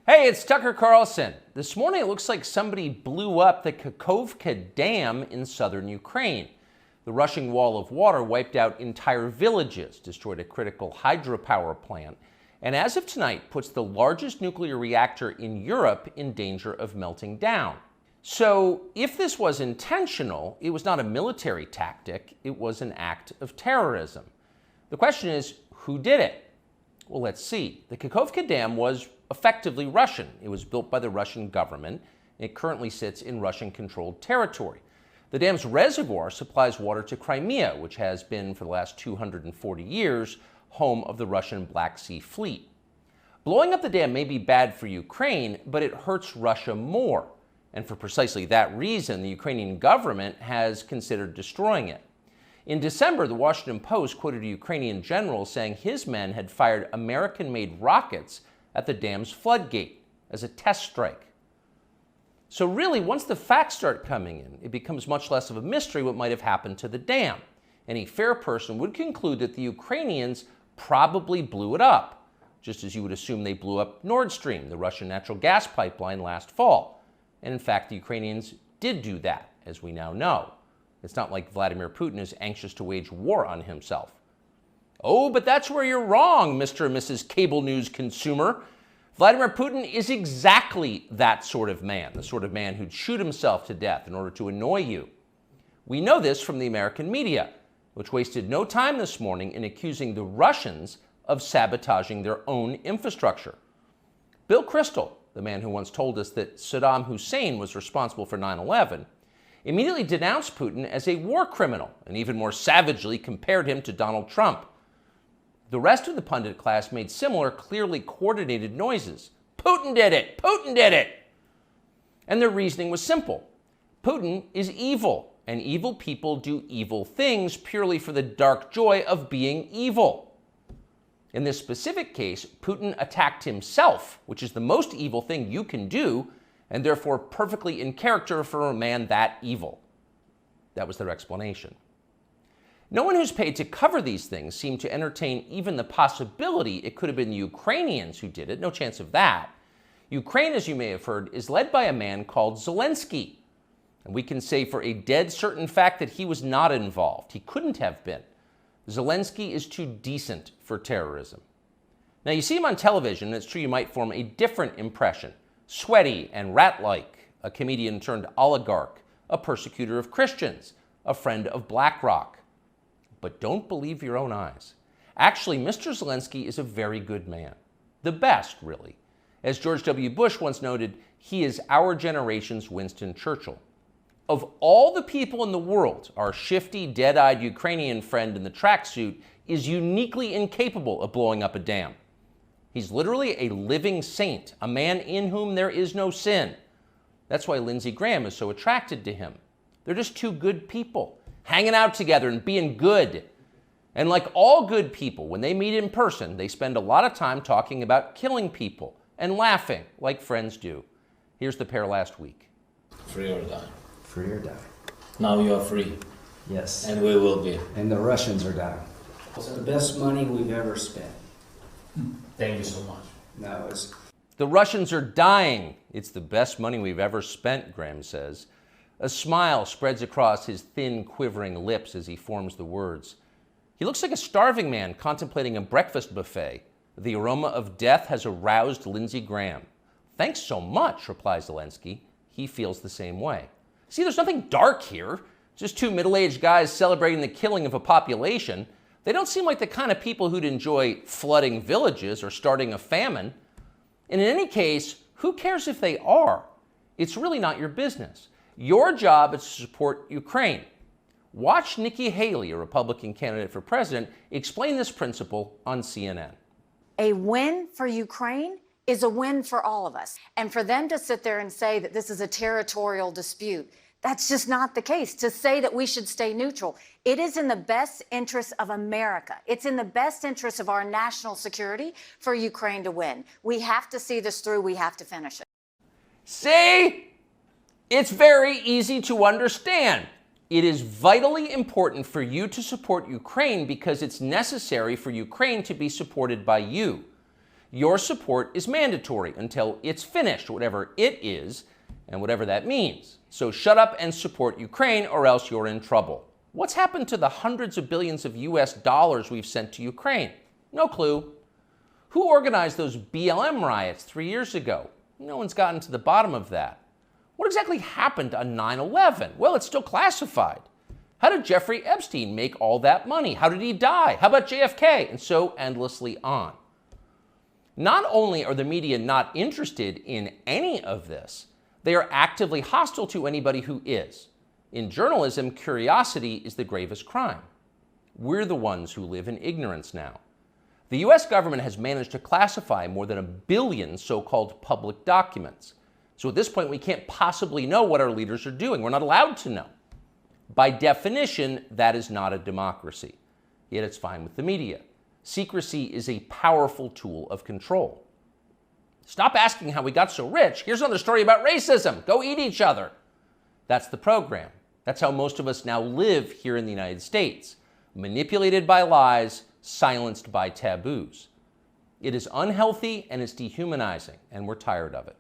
Hey, it's Tucker Carlson. This morning it looks like somebody blew up the Kakhovka Dam in southern Ukraine. The rushing wall of water wiped out entire villages, destroyed a critical hydropower plant, and as of tonight puts the largest nuclear reactor in Europe in danger of melting down. So if this was intentional, it was not a military tactic, it was an act of terrorism. The question is, who did it? Well, let's see. The Kakhovka Dam was effectively Russian. It was built by the Russian government. It currently sits in Russian-controlled territory. The dam's reservoir supplies water to Crimea, which has been, for the last 240 years, home of the Russian Black Sea Fleet. Blowing up the dam may be bad for Ukraine, but it hurts Russia more. And for precisely that reason, the Ukrainian government has considered destroying it. In December, the Washington Post quoted a Ukrainian general saying his men had fired American-made rockets at the dam's floodgate as a test strike. So really, once the facts start coming in, it becomes much less of a mystery what might have happened to the dam. Any fair person would conclude that the Ukrainians probably blew it up, just as you would assume they blew up Nord Stream, the Russian natural gas pipeline, last fall. And in fact, the Ukrainians did do that, as we now know. It's not like Vladimir Putin is anxious to wage war on himself. Oh, but that's where you're wrong, Mr. and Mrs. Cable News consumer. Vladimir Putin is exactly that sort of man, the sort of man who'd shoot himself to death in order to annoy you. We know this from the American media, which wasted no time this morning in accusing the Russians of sabotaging their own infrastructure. Bill Kristol, the man who once told us that Saddam Hussein was responsible for 9/11, immediately denounced Putin as a war criminal and even more savagely compared him to Donald Trump. The rest of the pundit class made similar, clearly coordinated noises. Putin did it! Putin did it! And their reasoning was simple. Putin is evil, and evil people do evil things purely for the dark joy of being evil. In this specific case, Putin attacked himself, which is the most evil thing you can do, and therefore perfectly in character for a man that evil. That was their explanation. No one who's paid to cover these things seemed to entertain even the possibility it could have been the Ukrainians who did it. No chance of that. Ukraine, as you may have heard, is led by a man called Zelensky. And we can say for a dead certain fact that he was not involved. He couldn't have been. Zelensky is too decent for terrorism. Now, you see him on television, and it's true you might form a different impression. Sweaty and rat-like, a comedian turned oligarch, a persecutor of Christians, a friend of BlackRock. But don't believe your own eyes. Actually, Mr. Zelensky is a very good man. The best, really. As George W. Bush once noted, he is our generation's Winston Churchill. Of all the people in the world, our shifty, dead-eyed Ukrainian friend in the tracksuit is uniquely incapable of blowing up a dam. He's literally a living saint, a man in whom there is no sin. That's why Lindsey Graham is so attracted to him. They're just two good people, hanging out together and being good. And like all good people, when they meet in person, they spend a lot of time talking about killing people and laughing like friends do. Here's the pair last week. Free or die. Free or die. Now you are free. Yes. And we will be. And the Russians are dying. It's the best money we've ever spent. Thank you so much. No, it's... The Russians are dying. It's the best money we've ever spent, Graham says. A smile spreads across his thin, quivering lips as he forms the words. He looks like a starving man contemplating a breakfast buffet. The aroma of death has aroused Lindsey Graham. Thanks so much, replies Zelensky. He feels the same way. See, there's nothing dark here. Just two middle-aged guys celebrating the killing of a population. They don't seem like the kind of people who'd enjoy flooding villages or starting a famine. And in any case, who cares if they are? It's really not your business. Your job is to support Ukraine. Watch Nikki Haley, a Republican candidate for president, explain this principle on CNN. A win for Ukraine is a win for all of us. And for them to sit there and say that this is a territorial dispute, that's just not the case. To say that we should stay neutral, it is in the best interest of America. It's in the best interest of our national security for Ukraine to win. We have to see this through. We have to finish it. See? It's very easy to understand. It is vitally important for you to support Ukraine because it's necessary for Ukraine to be supported by you. Your support is mandatory until it's finished, whatever it is, and whatever that means. So shut up and support Ukraine, or else you're in trouble. What's happened to the hundreds of billions of US dollars we've sent to Ukraine? No clue. Who organized those BLM riots 3 years ago? No one's gotten to the bottom of that. What exactly happened on 9/11? Well, it's still classified. How did Jeffrey Epstein make all that money? How did he die? How about JFK? And so endlessly on. Not only are the media not interested in any of this, they are actively hostile to anybody who is. In journalism, curiosity is the gravest crime. We're the ones who live in ignorance now. The US government has managed to classify more than 1 billion so-called public documents. So at this point, we can't possibly know what our leaders are doing. We're not allowed to know. By definition, that is not a democracy. Yet it's fine with the media. Secrecy is a powerful tool of control. Stop asking how we got so rich. Here's another story about racism. Go eat each other. That's the program. That's how most of us now live here in the United States. Manipulated by lies, silenced by taboos. It is unhealthy and it's dehumanizing, and we're tired of it.